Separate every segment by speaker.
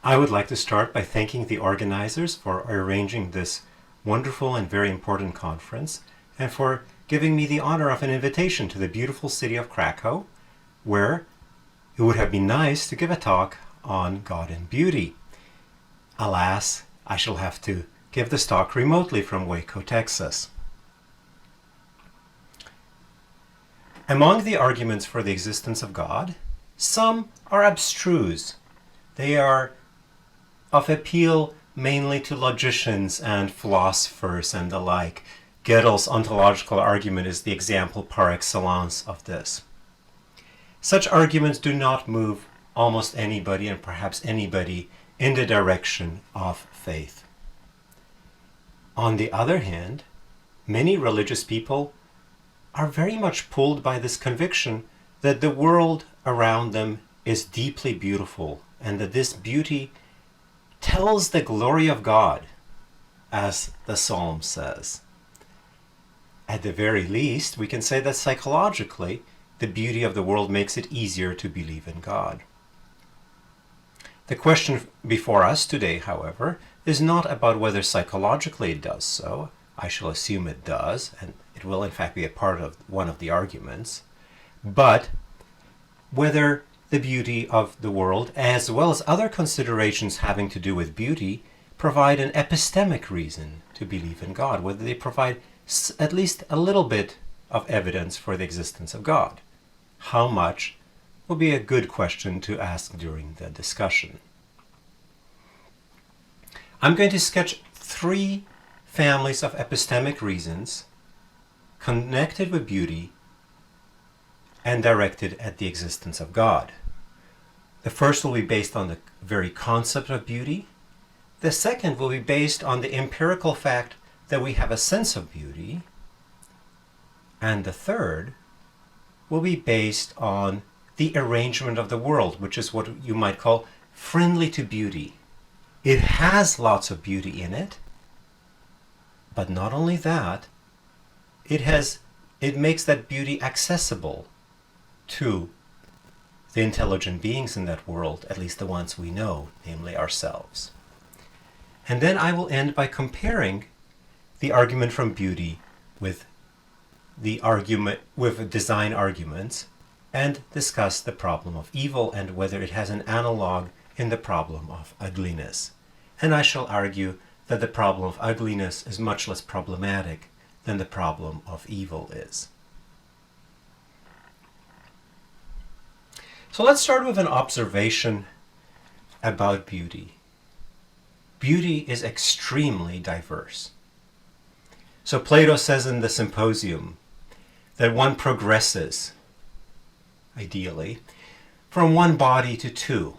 Speaker 1: I would like to start by thanking the organizers for arranging this wonderful and very important conference, and for giving me the honor of an invitation to the beautiful city of Cracow, where it would have been nice to give a talk on God and beauty. Alas, I shall have to give this talk remotely from Waco, Texas. Among the arguments for the existence of God, some are abstruse. They are of appeal mainly to logicians and philosophers and the like. Gödel's ontological argument is the example par excellence of this. Such arguments do not move almost anybody, and perhaps anybody, in the direction of faith. On the other hand, many religious people are very much pulled by this conviction that the world around them is deeply beautiful, and that this beauty tells the glory of God, as the Psalm says. At the very least, we can say that psychologically, the beauty of the world makes it easier to believe in God. The question before us today, however, is not about whether psychologically it does so. I shall assume it does, and it will in fact be a part of one of the arguments, but whether the beauty of the world, as well as other considerations having to do with beauty, provide an epistemic reason to believe in God, whether they provide at least a little bit of evidence for the existence of God. How much will be a good question to ask during the discussion. I'm going to sketch three families of epistemic reasons connected with beauty and directed at the existence of God. The first will be based on the very concept of beauty. The second will be based on the empirical fact that we have a sense of beauty. And the third will be based on the arrangement of the world, which is what you might call friendly to beauty. It has lots of beauty in it, but not only that, it makes that beauty accessible to the intelligent beings in that world, at least the ones we know, namely ourselves. And then I will end by comparing the argument from beauty with the argument with design arguments, and discuss the problem of evil and whether it has an analog in the problem of ugliness. And I shall argue that the problem of ugliness is much less problematic than the problem of evil is. So let's start with an observation about beauty. Beauty is extremely diverse. So Plato says in the Symposium that one progresses, ideally, from one body to two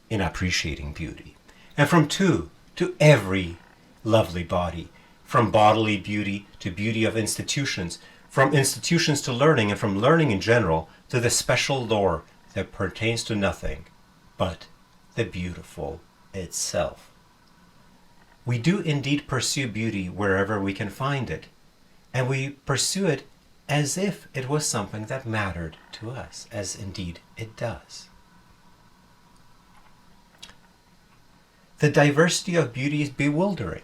Speaker 1: in appreciating beauty, and from two to every lovely body, from bodily beauty to beauty of institutions, from institutions to learning, and from learning in general to the special lore that pertains to nothing but the beautiful itself. We do indeed pursue beauty wherever we can find it, and we pursue it as if it was something that mattered to us, as indeed it does. The diversity of beauty is bewildering.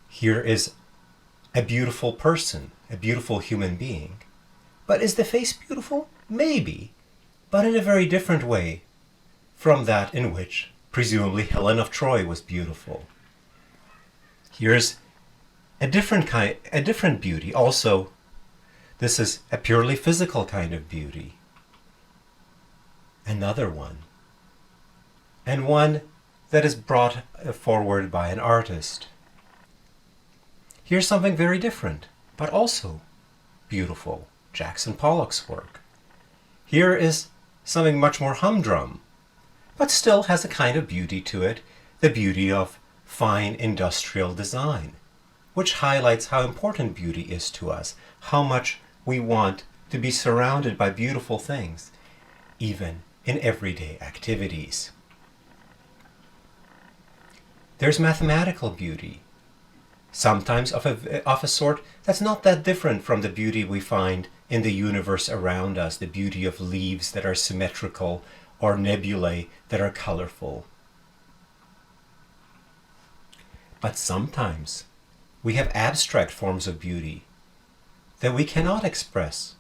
Speaker 1: Here is a beautiful person, a beautiful human being. But is the face beautiful? Maybe, but in a very different way from that in which, presumably, Helen of Troy was beautiful. Here's a different beauty. Also, this is a purely physical kind of beauty. Another one. And one that is brought forward by an artist. Here's something very different, but also beautiful. Jackson Pollock's work. Here is something much more humdrum, but still has a kind of beauty to it, the beauty of fine industrial design, which highlights how important beauty is to us, how much we want to be surrounded by beautiful things, even in everyday activities. There's mathematical beauty, sometimes of a sort that's not that different from the beauty we find in the universe around us, the beauty of leaves that are symmetrical, or nebulae that are colorful. But sometimes we have abstract forms of beauty that we cannot express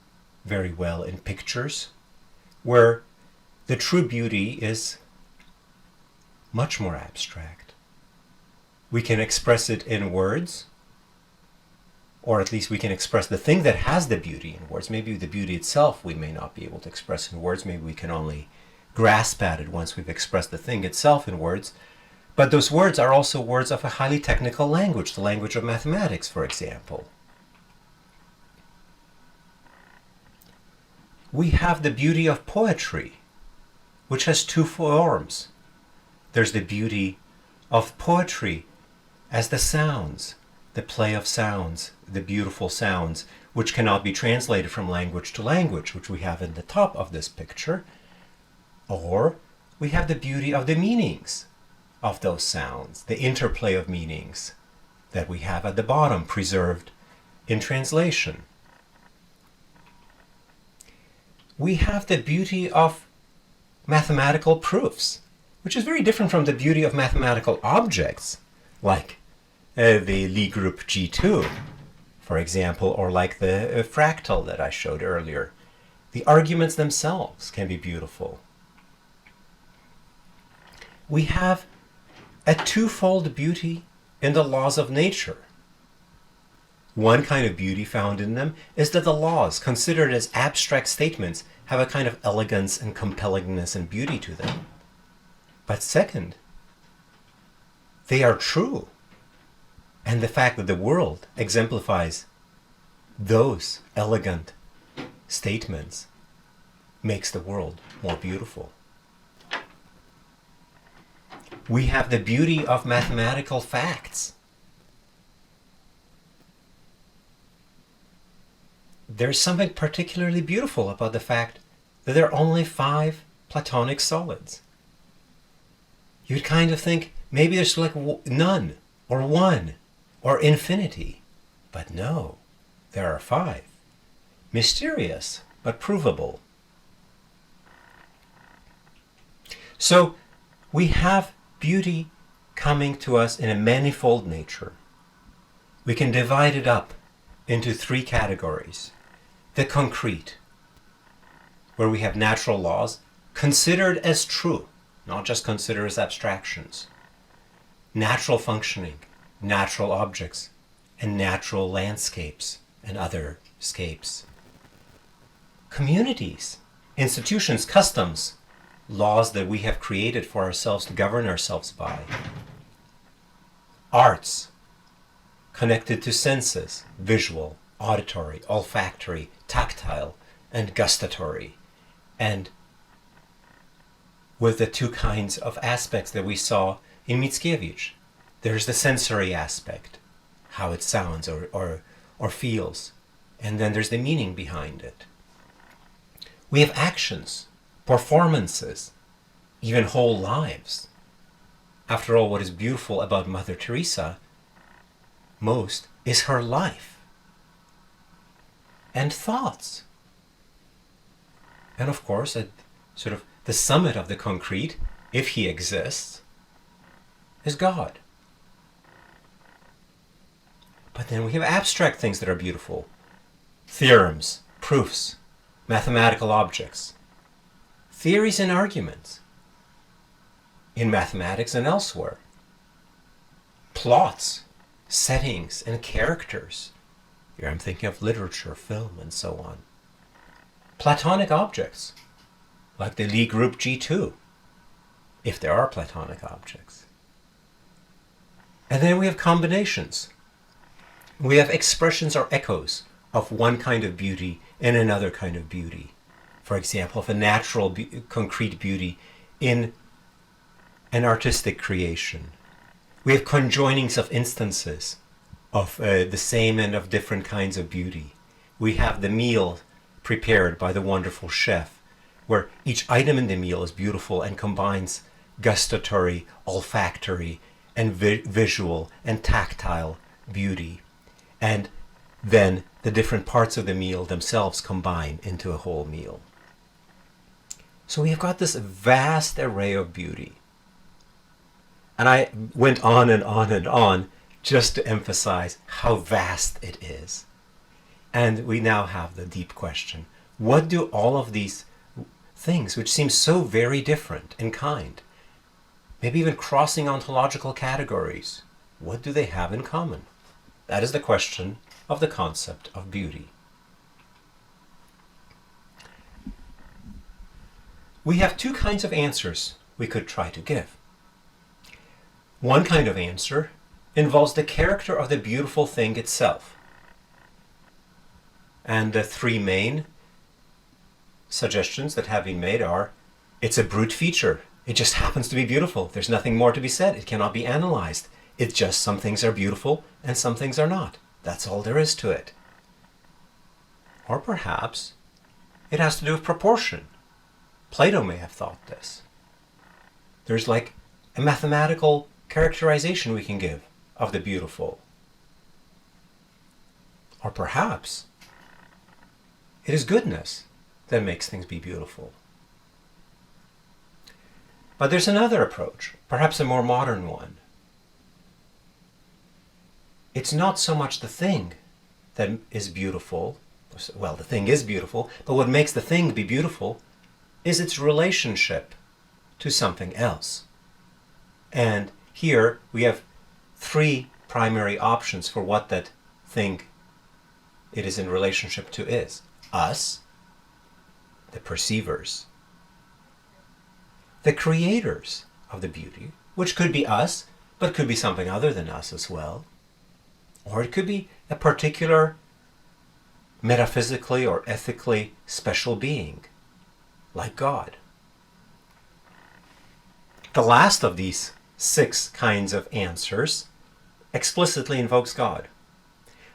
Speaker 1: very well in pictures, where the true beauty is much more abstract. We can express it in words, or at least we can express the thing that has the beauty in words. Maybe the beauty itself we may not be able to express in words. Maybe we can only grasp at it once we've expressed the thing itself in words. But those words are also words of a highly technical language, the language of mathematics, for example. We have the beauty of poetry, which has two forms. There's the beauty of poetry as the sounds, the play of sounds, the beautiful sounds, which cannot be translated from language to language, which we have in the top of this picture. Or we have the beauty of the meanings of those sounds, the interplay of meanings that we have at the bottom, preserved in translation. We have the beauty of mathematical proofs, which is very different from the beauty of mathematical objects, like the Lie group G2, for example, or like the fractal that I showed earlier. The arguments themselves can be beautiful. We have a twofold beauty in the laws of nature. One kind of beauty found in them is that the laws, considered as abstract statements, have a kind of elegance and compellingness and beauty to them. But second, they are true. And the fact that the world exemplifies those elegant statements makes the world more beautiful. We have the beauty of mathematical facts. There's something particularly beautiful about the fact that there are only 5 Platonic solids. You'd kind of think maybe there's like none, or 1, or infinity. But no, there are 5. Mysterious, but provable. So we have beauty coming to us in a manifold nature. We can divide it up into 3 categories. The concrete, where we have natural laws considered as true, not just considered as abstractions. Natural functioning, natural objects, and natural landscapes and other scapes. Communities, institutions, customs, laws that we have created for ourselves to govern ourselves by. Arts, connected to senses, visual, auditory, olfactory, tactile, and gustatory, and with the 2 kinds of aspects that we saw in Mickiewicz. There's the sensory aspect, how it sounds or feels, and then there's the meaning behind it. We have actions, performances, even whole lives. After all, what is beautiful about Mother Teresa most is her life and thoughts. And of course, at sort of the summit of the concrete, if he exists, is God. But then we have abstract things that are beautiful. Theorems, proofs, mathematical objects, theories and arguments in mathematics and elsewhere, plots, settings, and characters. Here I'm thinking of literature, film, and so on. Platonic objects, like the Lie group G2, if there are Platonic objects. And then we have combinations. We have expressions or echoes of one kind of beauty and another kind of beauty. For example, of a natural, concrete beauty in an artistic creation. We have conjoinings of instances of the same and of different kinds of beauty. We have the meal prepared by the wonderful chef, where each item in the meal is beautiful and combines gustatory, olfactory, and visual and tactile beauty. And then the different parts of the meal themselves combine into a whole meal. So we have got this vast array of beauty. And I went on and on and on just to emphasize how vast it is. And we now have the deep question. What do all of these things, which seem so very different in kind, maybe even crossing ontological categories, what do they have in common? That is the question of the concept of beauty. We have two kinds of answers we could try to give. One kind of answer involves the character of the beautiful thing itself. And the three main suggestions that have been made are, it's a brute feature. It just happens to be beautiful. There's nothing more to be said. It cannot be analyzed. It's just some things are beautiful and some things are not. That's all there is to it. Or perhaps it has to do with proportion. Plato may have thought this. There's like a mathematical characterization we can give of the beautiful. Or perhaps it is goodness that makes things be beautiful. But there's another approach, perhaps a more modern one. It's not so much the thing that is beautiful. Well, the thing is beautiful, but what makes the thing be beautiful is its relationship to something else. And here we have three primary options for what that thing it is in relationship to is. Us, the perceivers, the creators of the beauty, which could be us, but could be something other than us as well. Or it could be a particular metaphysically or ethically special being, like God. The last of these 6 kinds of answers explicitly invokes God.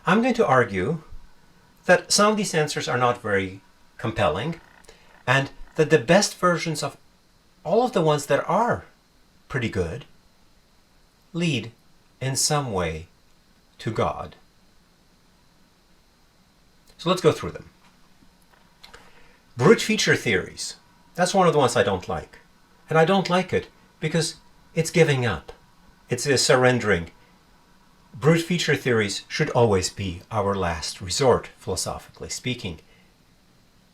Speaker 1: I'm going to argue that some of these answers are not very compelling, and that the best versions of all of the ones that are pretty good lead in some way to God. So let's go through them. Brute feature theories. That's one of the ones I don't like. And I don't like it because it's giving up. It's a surrendering. Brute feature theories should always be our last resort, philosophically speaking.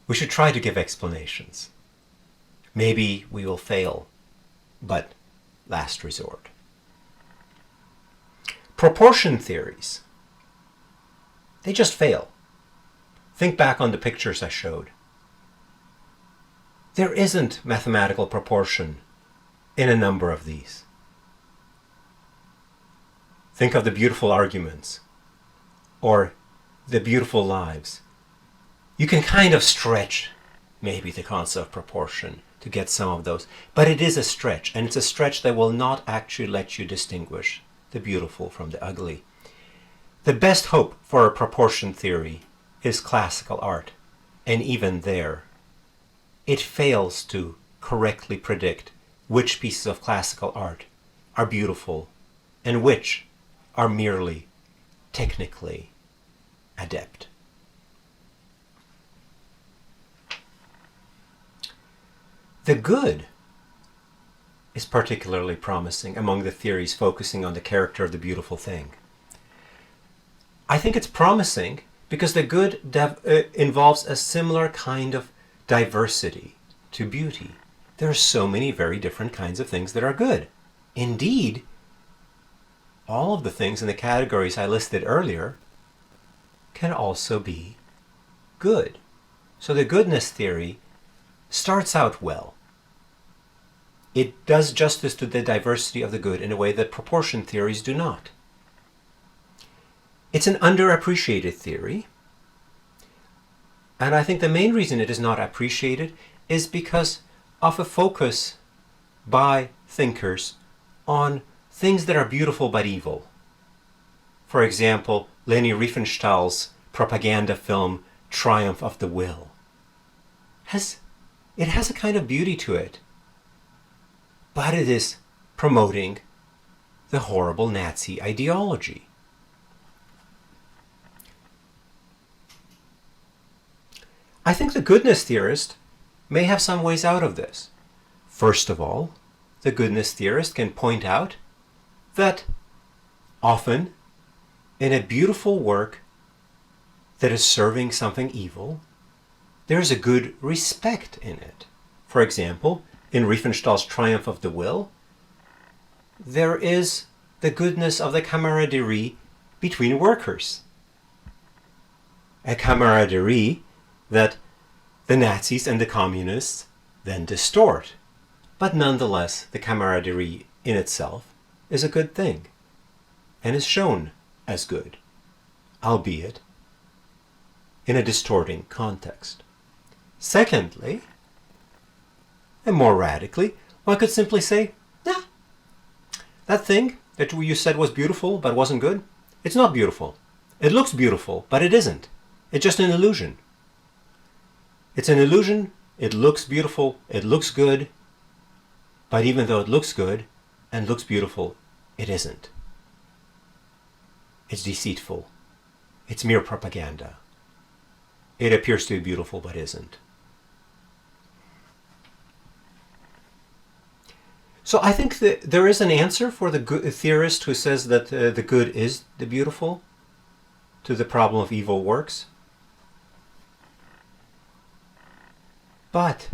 Speaker 1: We should try to give explanations. Maybe we will fail, but last resort. Proportion theories. They just fail. Think back on the pictures I showed. There isn't mathematical proportion in a number of these. Think of the beautiful arguments or the beautiful lives. You can kind of stretch maybe the concept of proportion to get some of those, but it is a stretch, and it's a stretch that will not actually let you distinguish the beautiful from the ugly. The best hope for a proportion theory is classical art, and even there, it fails to correctly predict which pieces of classical art are beautiful and which are merely technically adept. The good is particularly promising among the theories focusing on the character of the beautiful thing. I think it's promising because the good involves a similar kind of diversity to beauty. There are so many very different kinds of things that are good. Indeed, all of the things in the categories I listed earlier can also be good. So the goodness theory starts out well. It does justice to the diversity of the good in a way that proportion theories do not. It's an underappreciated theory, and I think the main reason it is not appreciated is because of a focus by thinkers on things that are beautiful but evil. For example, Leni Riefenstahl's propaganda film Triumph of the Will. It has a kind of beauty to it, but it is promoting the horrible Nazi ideology. I think the goodness theorist may have some ways out of this. First of all, the goodness theorist can point out that often in a beautiful work that is serving something evil, there's a good respect in it. For example, in Riefenstahl's Triumph of the Will, there is the goodness of the camaraderie between workers. A camaraderie that the Nazis and the communists then distort. But nonetheless, the camaraderie in itself is a good thing and is shown as good, albeit in a distorting context. Secondly, and more radically, one could simply say, nah, that thing that you said was beautiful but wasn't good, it's not beautiful. It looks beautiful, but it isn't. It's just an illusion. It's an illusion, it looks beautiful, it looks good, but even though it looks good and looks beautiful, it isn't. It's deceitful. It's mere propaganda. It appears to be beautiful, but isn't. So I think that there is an answer for the theorist who says that the good is the beautiful to the problem of evil works. But,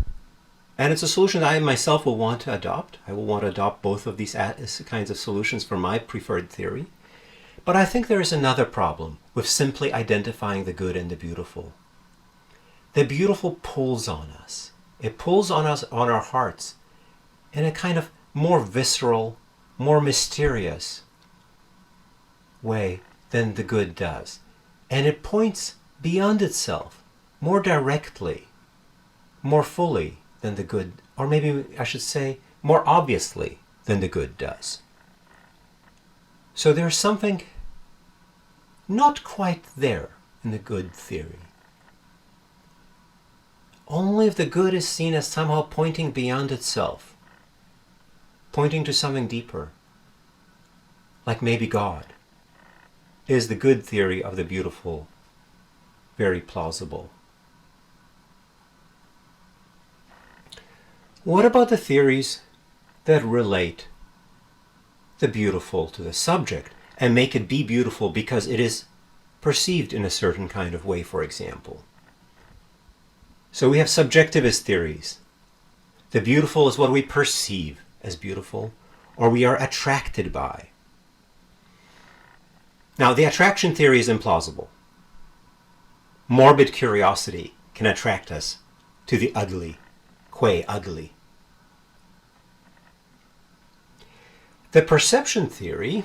Speaker 1: and it's a solution that I myself will want to adopt. I will want to adopt both of these kinds of solutions for my preferred theory. But I think there is another problem with simply identifying the good and the beautiful. The beautiful pulls on us. It pulls on us, on our hearts, in a kind of more visceral, more mysterious way than the good does. And it points beyond itself, more directly, more fully than the good, or maybe I should say, more obviously than the good does. So there's something not quite there in the good theory. Only if the good is seen as somehow pointing beyond itself, pointing to something deeper, like maybe God, is the good theory of the beautiful very plausible. What about the theories that relate the beautiful to the subject and make it be beautiful because it is perceived in a certain kind of way, for example? So we have subjectivist theories. The beautiful is what we perceive as beautiful, or we are attracted by. Now, the attraction theory is implausible. Morbid curiosity can attract us to the ugly, qua ugly. The perception theory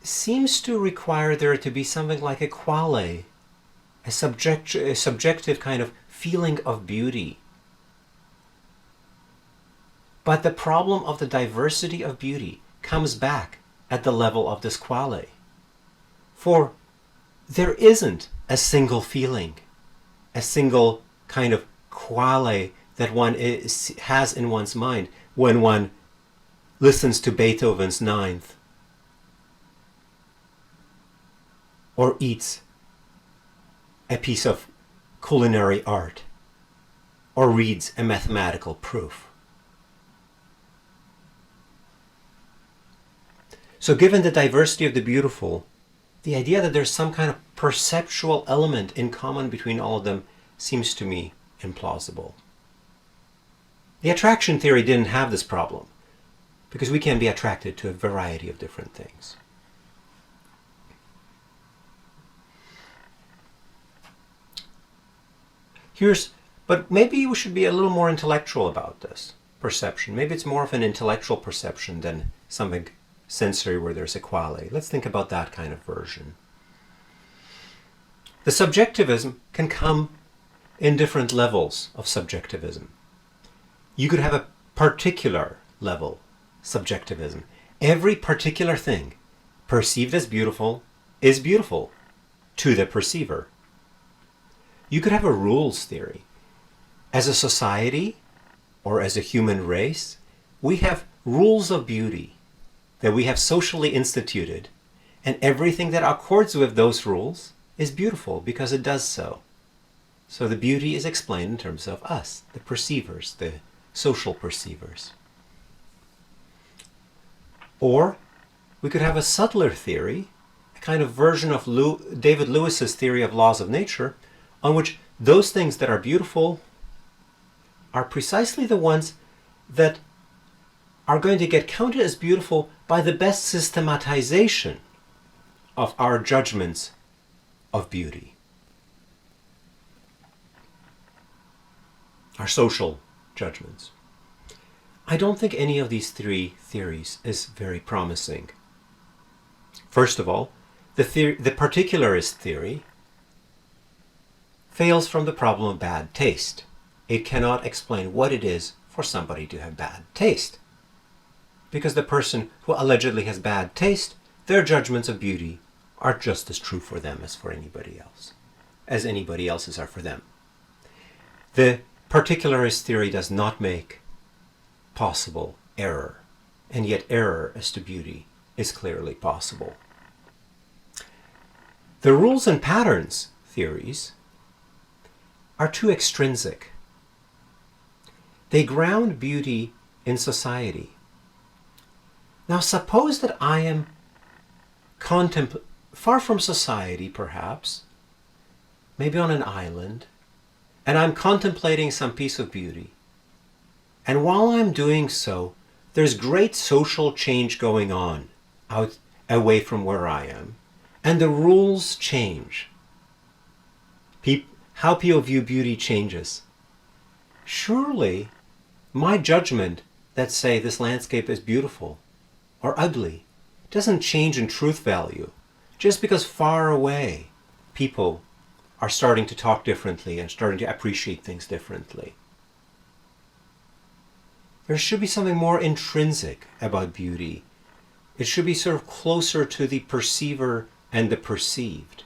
Speaker 1: seems to require there to be something like a quale, a subjective kind of feeling of beauty. But the problem of the diversity of beauty comes back at the level of this quale. For there isn't a single feeling, a single kind of quale that one has in one's mind when one listens to Beethoven's Ninth, or eats a piece of culinary art, or reads a mathematical proof. So given the diversity of the beautiful, the idea that there's some kind of perceptual element in common between all of them seems to me implausible. The attraction theory didn't have this problem, because we can be attracted to a variety of different things. But maybe we should be a little more intellectual about this perception. Maybe it's more of an intellectual perception than something sensory where there's a quale. Let's think about that kind of version. The subjectivism can come in different levels of subjectivism. You could have a particular level subjectivism. Every particular thing perceived as beautiful is beautiful to the perceiver. You could have a rules theory. As a society, or as a human race, we have rules of beauty that we have socially instituted, and everything that accords with those rules is beautiful because it does so. So the beauty is explained in terms of us, the perceivers, the social perceivers. Or we could have a subtler theory, a kind of version of David Lewis's theory of laws of nature, on which those things that are beautiful are precisely the ones that are going to get counted as beautiful by the best systematization of our judgments of beauty. Our social judgments. I don't think any of these three theories is very promising. First of all, the particularist theory fails from the problem of bad taste. It cannot explain what it is for somebody to have bad taste. Because the person who allegedly has bad taste, their judgments of beauty are just as true for them as for anybody else, as anybody else's are for them. The particularist theory does not make possible error, and yet error as to beauty is clearly possible. The rules and patterns theories are too extrinsic. They ground beauty in society. Now suppose that I am far from society perhaps, maybe on an island, and I'm contemplating some piece of beauty. And while I'm doing so, there's great social change going on away from where I am, and the rules change. How people view beauty changes. Surely, my judgment that say this landscape is beautiful or ugly doesn't change in truth value just because far away people are starting to talk differently and starting to appreciate things differently. There should be something more intrinsic about beauty. It should be sort of closer to the perceiver and the perceived,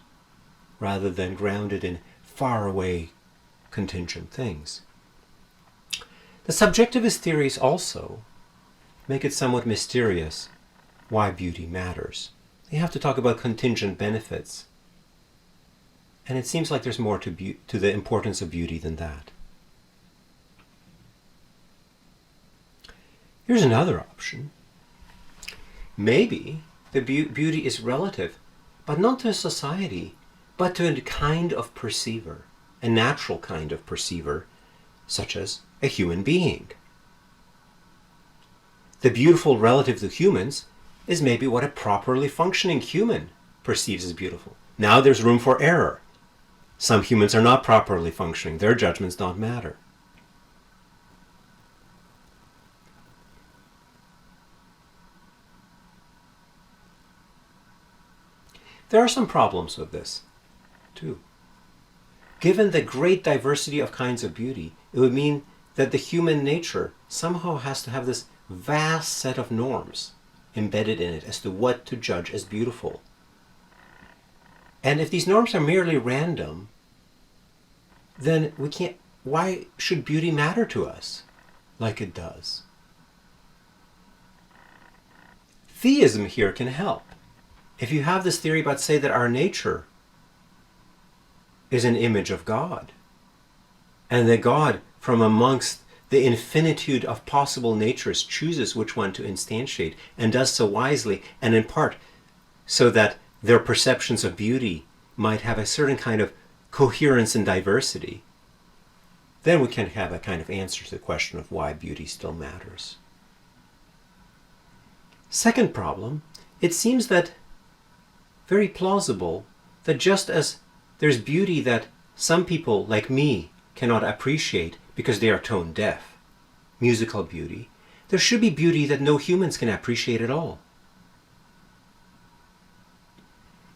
Speaker 1: rather than grounded in far away contingent things. The subjectivist theories also make it somewhat mysterious why beauty matters. They have to talk about contingent benefits. And it seems like there's more to the importance of beauty than that. Here's another option. Maybe the beauty is relative, but not to a society, but to a kind of perceiver, a natural kind of perceiver, such as a human being. The beautiful relative to humans is maybe what a properly functioning human perceives as beautiful. Now there's room for error. Some humans are not properly functioning. Their judgments don't matter. There are some problems with this, too. Given the great diversity of kinds of beauty, it would mean that the human nature somehow has to have this vast set of norms embedded in it as to what to judge as beautiful. And if these norms are merely random, then why should beauty matter to us like it does? Theism here can help. If you have this theory about, say, that our nature is an image of God, and that God, from amongst the infinitude of possible natures, chooses which one to instantiate, and does so wisely, and in part so that their perceptions of beauty might have a certain kind of coherence and diversity, then we can have a kind of answer to the question of why beauty still matters. Second problem, it seems that very plausible that just as there's beauty that some people, like me, cannot appreciate because they are tone deaf, musical beauty, there should be beauty that no humans can appreciate at all.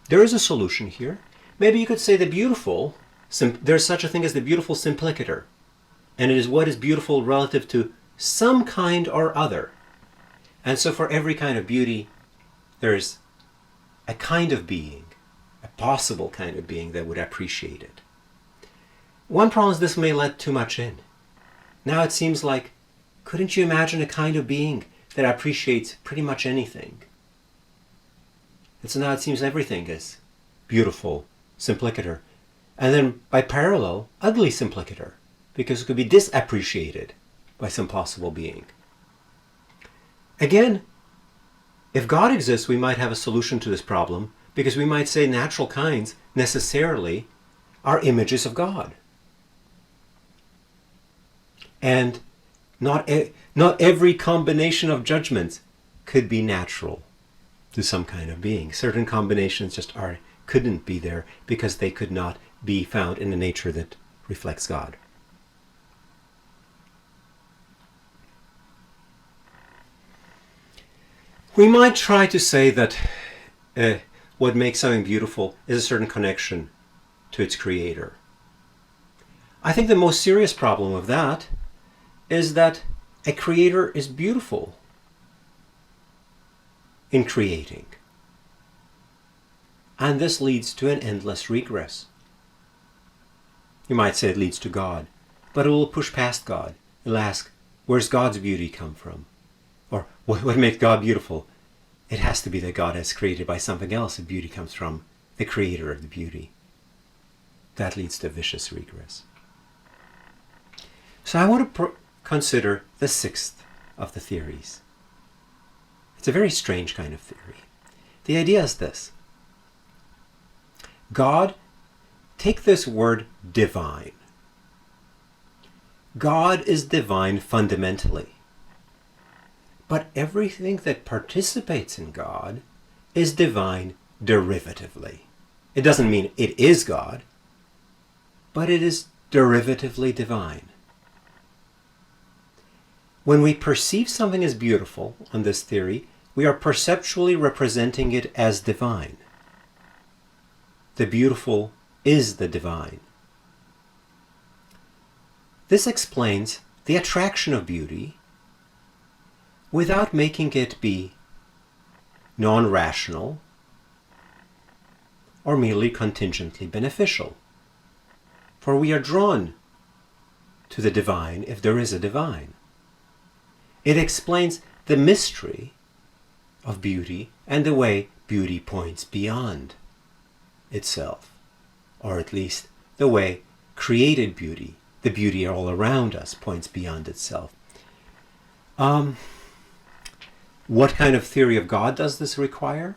Speaker 1: There is a solution here. Maybe you could say the beautiful, there's such a thing as the beautiful simplicator, and it is what is beautiful relative to some kind or other. And so for every kind of beauty, there's a kind of being, a possible kind of being that would appreciate it. One problem is this may let too much in. Now it seems like, couldn't you imagine a kind of being that appreciates pretty much anything? And so now it seems everything is beautiful simplicator. And then by parallel, ugly simplicator, because it could be disappreciated by some possible being. Again, if God exists, we might have a solution to this problem, because we might say natural kinds necessarily are images of God. And not every combination of judgments could be natural to some kind of being. Certain combinations just couldn't be there because they could not be found in a nature that reflects God. We might try to say that what makes something beautiful is a certain connection to its creator. I think the most serious problem of that is that a creator is beautiful in creating. And this leads to an endless regress. You might say it leads to God, but it will push past God. It'll ask, where's God's beauty come from? Or what makes God beautiful? It has to be that God has created by something else, and beauty comes from the creator of the beauty. That leads to vicious regress. So I want to consider the sixth of the theories. It's a very strange kind of theory. The idea is this. God, take this word divine. God is divine fundamentally. But everything that participates in God is divine derivatively. It doesn't mean it is God, but it is derivatively divine. When we perceive something as beautiful on this theory, we are perceptually representing it as divine. The beautiful is the divine. This explains the attraction of beauty without making it be non-rational or merely contingently beneficial. For we are drawn to the divine if there is a divine. It explains the mystery of beauty and the way beauty points beyond itself, or at least the way created beauty, the beauty all around us, points beyond itself. What kind of theory of God does this require?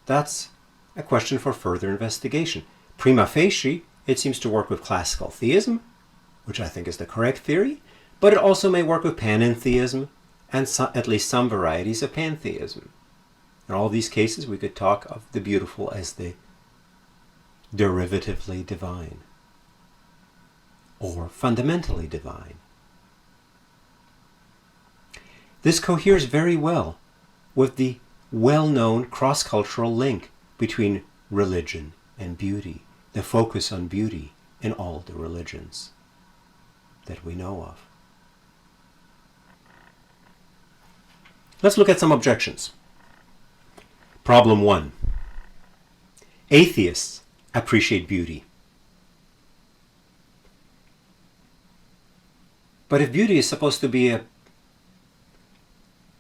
Speaker 1: That's a question for further investigation. Prima facie, it seems to work with classical theism, which I think is the correct theory, but it also may work with panentheism and at least some varieties of pantheism. In all these cases, we could talk of the beautiful as the derivatively divine or fundamentally divine. This coheres very well with the well-known cross-cultural link between religion and beauty, the focus on beauty in all the religions that we know of. Let's look at some objections. Problem 1. Atheists appreciate beauty. But if beauty is supposed to be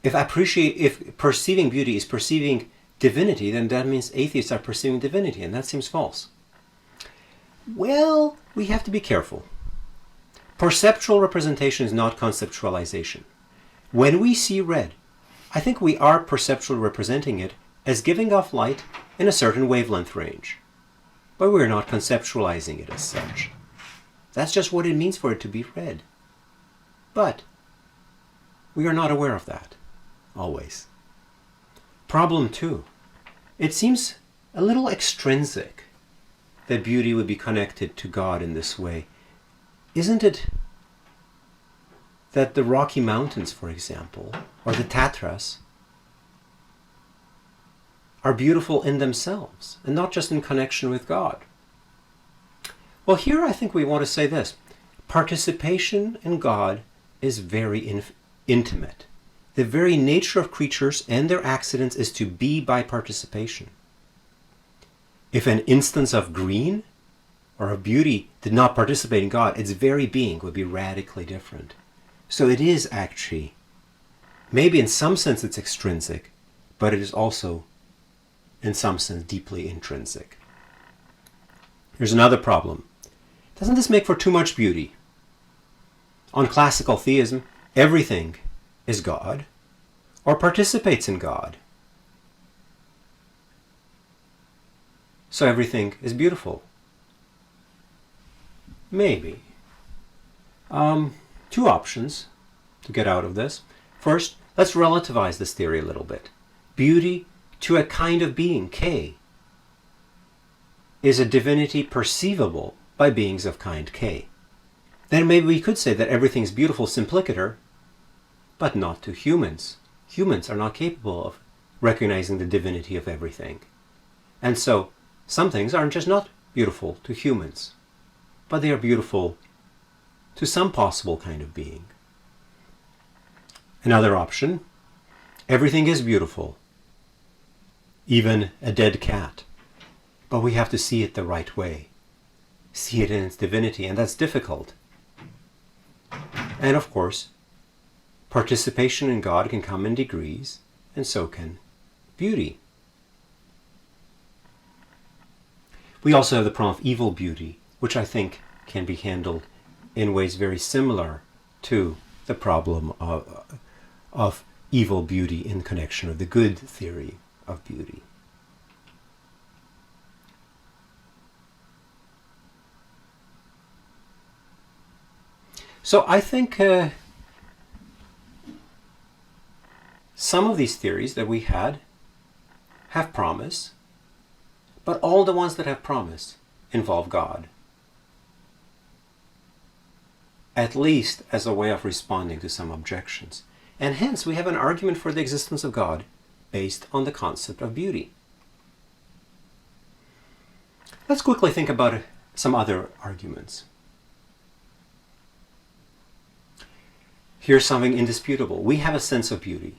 Speaker 1: if perceiving beauty is perceiving divinity, then that means atheists are perceiving divinity, and that seems false. Well, we have to be careful. Perceptual representation is not conceptualization. When we see red, I think we are perceptually representing it as giving off light in a certain wavelength range. But we're not conceptualizing it as such. That's just what it means for it to be red. But we are not aware of that, always. Problem 2. It seems a little extrinsic that beauty would be connected to God in this way. Isn't it that the Rocky Mountains, for example, or the Tatras, are beautiful in themselves and not just in connection with God? Well, here I think we want to say this. Participation in God is very intimate. The very nature of creatures and their accidents is to be by participation. If an instance of green or of beauty did not participate in God, its very being would be radically different. So it is actually, maybe in some sense it's extrinsic, but it is also in some sense deeply intrinsic. Here's another problem. Doesn't this make for too much beauty? On classical theism, everything is God or participates in God. So everything is beautiful. Maybe. Two options to get out of this. First, let's relativize this theory a little bit. Beauty to a kind of being, K, is a divinity perceivable by beings of kind K. Then maybe we could say that everything's beautiful simplicator, but not to humans. Humans are not capable of recognizing the divinity of everything. And so, some things aren't just not beautiful to humans, but they are beautiful to some possible kind of being. Another option, everything is beautiful, even a dead cat, but we have to see it the right way, see it in its divinity, and that's difficult. And of course, participation in God can come in degrees, and so can beauty. We also have the problem of evil beauty, which I think can be handled in ways very similar to the problem of evil beauty in connection with the good theory of beauty. So I think some of these theories that we had have promise, but all the ones that have promise involve God, at least as a way of responding to some objections. And hence we have an argument for the existence of God based on the concept of beauty. Let's quickly think about some other arguments. Here's something indisputable. We have a sense of beauty.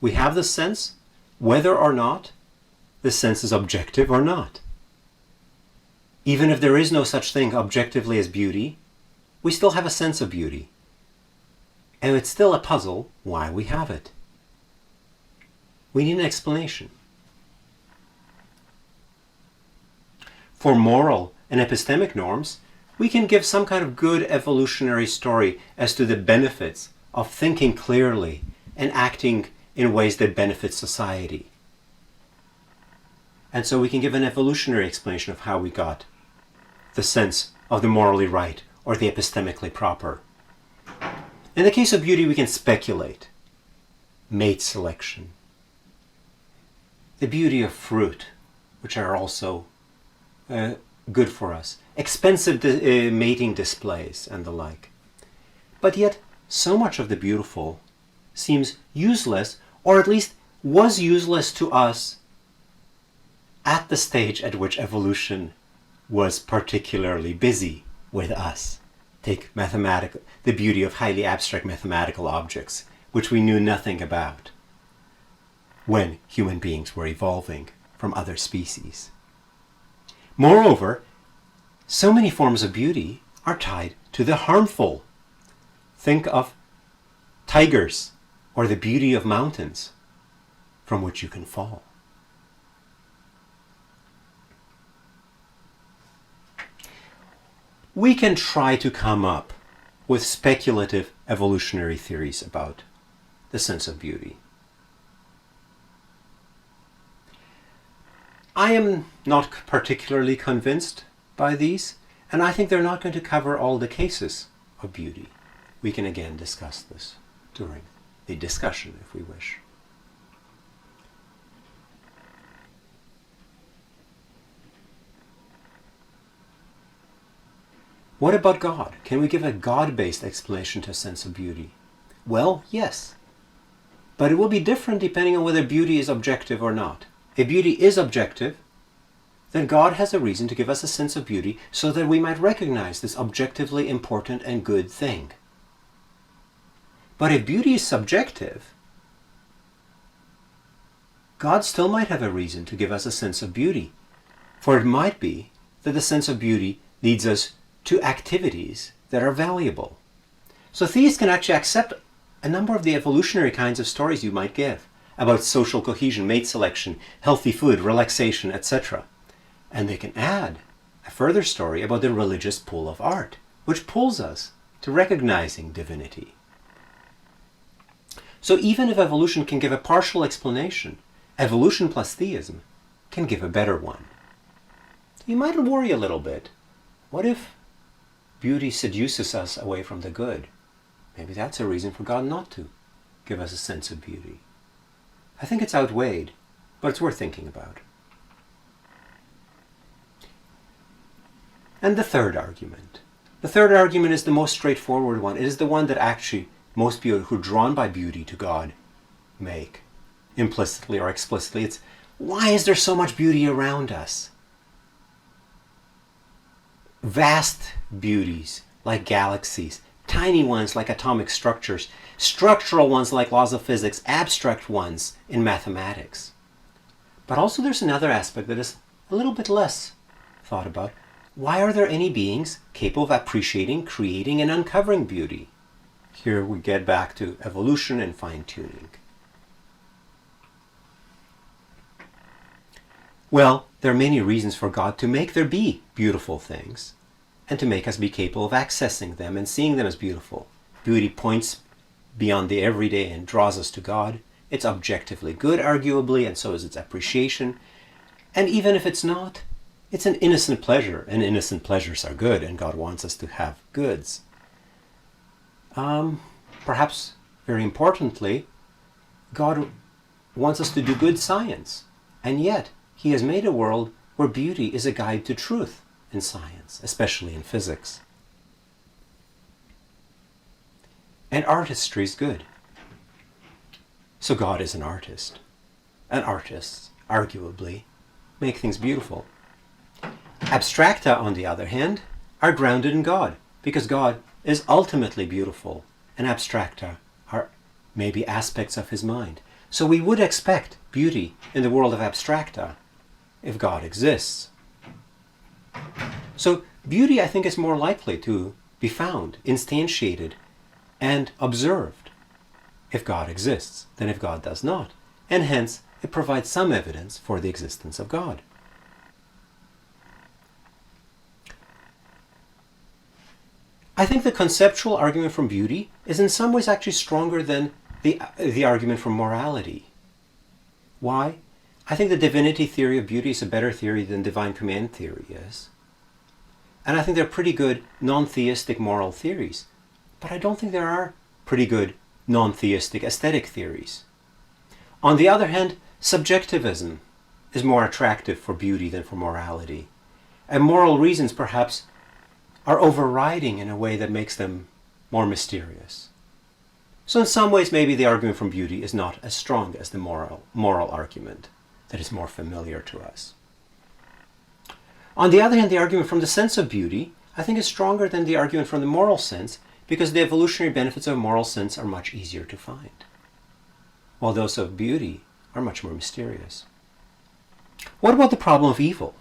Speaker 1: We have the sense whether or not the sense is objective or not. Even if there is no such thing objectively as beauty, we still have a sense of beauty. And it's still a puzzle why we have it. We need an explanation. For moral and epistemic norms, we can give some kind of good evolutionary story as to the benefits of thinking clearly and acting in ways that benefit society. And so we can give an evolutionary explanation of how we got the sense of the morally right or the epistemically proper. In the case of beauty, we can speculate. Mate selection. The beauty of fruit, which are also good for us. Expensive mating displays and the like. But yet, so much of the beautiful seems useless, or at least was useless to us at the stage at which evolution was particularly busy with us. Take the beauty of highly abstract mathematical objects, which we knew nothing about when human beings were evolving from other species. Moreover, so many forms of beauty are tied to the harmful. Think of tigers or the beauty of mountains from which you can fall. We can try to come up with speculative evolutionary theories about the sense of beauty. I am not particularly convinced by these, and I think they're not going to cover all the cases of beauty. We can again discuss this during the discussion if we wish. What about God? Can we give a God-based explanation to a sense of beauty? Well, yes. But it will be different depending on whether beauty is objective or not. If beauty is objective, then God has a reason to give us a sense of beauty so that we might recognize this objectively important and good thing. But if beauty is subjective, God still might have a reason to give us a sense of beauty. For it might be that the sense of beauty leads us to activities that are valuable. So theists can actually accept a number of the evolutionary kinds of stories you might give about social cohesion, mate selection, healthy food, relaxation, etc. And they can add a further story about the religious pull of art, which pulls us to recognizing divinity. So even if evolution can give a partial explanation, evolution plus theism can give a better one. You might worry a little bit. What if beauty seduces us away from the good? Maybe that's a reason for God not to give us a sense of beauty. I think it's outweighed, but it's worth thinking about. And the third argument. The third argument is the most straightforward one. It is the one that actually most people who are drawn by beauty to God make, implicitly or explicitly. It's, why is there so much beauty around us? Vast beauties like galaxies, tiny ones like atomic structures, structural ones like laws of physics, abstract ones in mathematics. But also there's another aspect that is a little bit less thought about. Why are there any beings capable of appreciating, creating, and uncovering beauty? Here we get back to evolution and fine-tuning. Well, there are many reasons for God to make there be beautiful things and to make us be capable of accessing them and seeing them as beautiful. Beauty points beyond the everyday and draws us to God. It's objectively good, arguably, and so is its appreciation. And even if it's not, it's an innocent pleasure, and innocent pleasures are good, and God wants us to have goods. Perhaps, very importantly, God wants us to do good science, and yet He has made a world where beauty is a guide to truth in science, especially in physics. And artistry is good. So God is an artist. And artists, arguably, make things beautiful. Abstracta, on the other hand, are grounded in God, because God is ultimately beautiful, and abstracta are maybe aspects of His mind. So we would expect beauty in the world of abstracta if God exists. So beauty, I think, is more likely to be found, instantiated, and observed if God exists than if God does not, and hence it provides some evidence for the existence of God. I think the conceptual argument from beauty is in some ways actually stronger than the argument from morality. Why? I think the divinity theory of beauty is a better theory than divine command theory is. And I think they're pretty good non-theistic moral theories. But I don't think there are pretty good non-theistic aesthetic theories. On the other hand, subjectivism is more attractive for beauty than for morality. And moral reasons perhaps are overriding in a way that makes them more mysterious. So in some ways maybe the argument from beauty is not as strong as the moral argument that is more familiar to us. On the other hand, the argument from the sense of beauty I think is stronger than the argument from the moral sense, because the evolutionary benefits of moral sense are much easier to find, while those of beauty are much more mysterious. What about the problem of evil?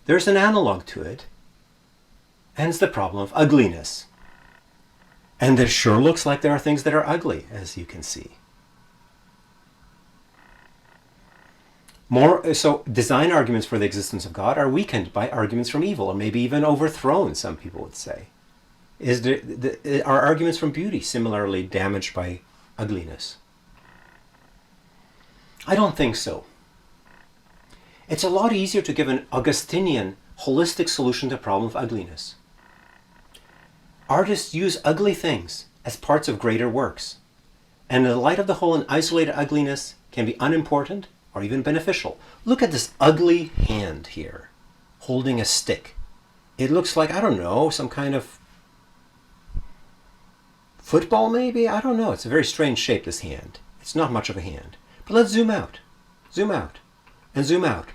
Speaker 1: There's an analog to it, and it's the problem of ugliness. And it sure looks like there are things that are ugly, as you can see. So design arguments for the existence of God are weakened by arguments from evil, or maybe even overthrown, some people would say. Are arguments from beauty similarly damaged by ugliness? I don't think so. It's a lot easier to give an Augustinian, holistic solution to the problem of ugliness. Artists use ugly things as parts of greater works, and in the light of the whole, an isolated ugliness can be unimportant or even beneficial. Look at this ugly hand here, holding a stick. It looks like, I don't know, some kind of football maybe? I don't know. It's a very strange shape, this hand. It's not much of a hand. But let's zoom out, and zoom out.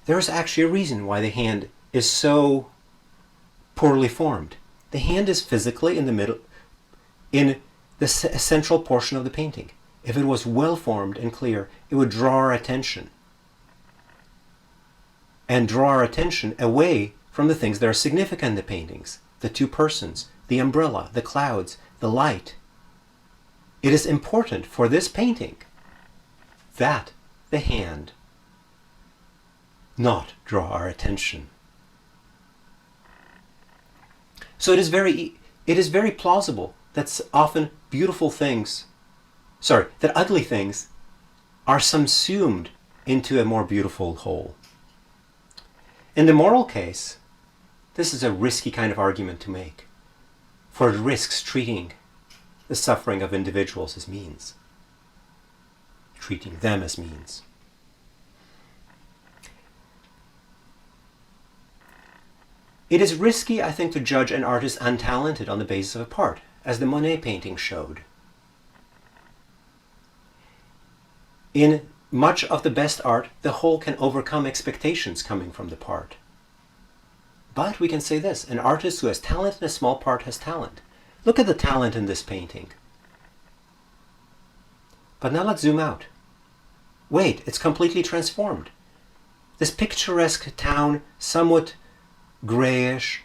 Speaker 1: There's actually a reason why the hand is so poorly formed. The hand is physically in the middle, in the central portion of the painting. If it was well formed and clear, it would draw our attention. And draw our attention away from the things that are significant in the paintings. The two persons, the umbrella, the clouds, the light. It is important for this painting that the hand not draw our attention? So it is very plausible that often that ugly things are subsumed into a more beautiful whole. In the moral case, this is a risky kind of argument to make, for it risks treating the suffering of individuals as means, treating them as means. It is risky, I think, to judge an artist untalented on the basis of a part, as the Monet painting showed. In much of the best art, the whole can overcome expectations coming from the part. But we can say this, an artist who has talent in a small part has talent. Look at the talent in this painting. But now let's zoom out. Wait, it's completely transformed. This picturesque town, somewhat grayish,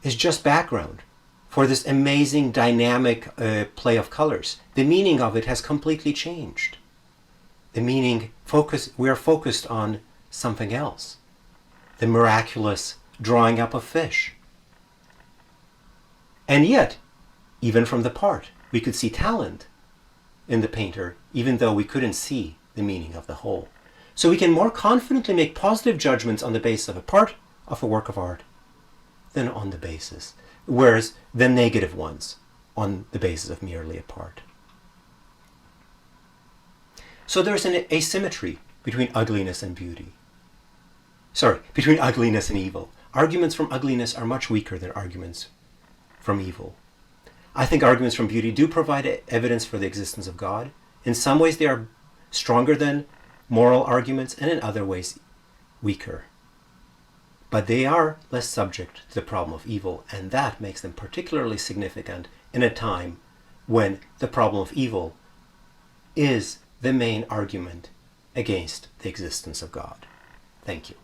Speaker 1: is just background for this amazing dynamic play of colors. The meaning of it has completely changed. We are focused on something else. The miraculous drawing up of fish. And yet, even from the part, we could see talent in the painter, even though we couldn't see the meaning of the whole. So we can more confidently make positive judgments on the basis of a part of a work of art than on the basis, whereas the negative ones on the basis of merely a part. So there's an asymmetry between ugliness and beauty. Between ugliness and evil. Arguments from ugliness are much weaker than arguments from evil. I think arguments from beauty do provide evidence for the existence of God. In some ways they are stronger than moral arguments, and in other ways weaker. But they are less subject to the problem of evil, and that makes them particularly significant in a time when the problem of evil is the main argument against the existence of God. Thank you.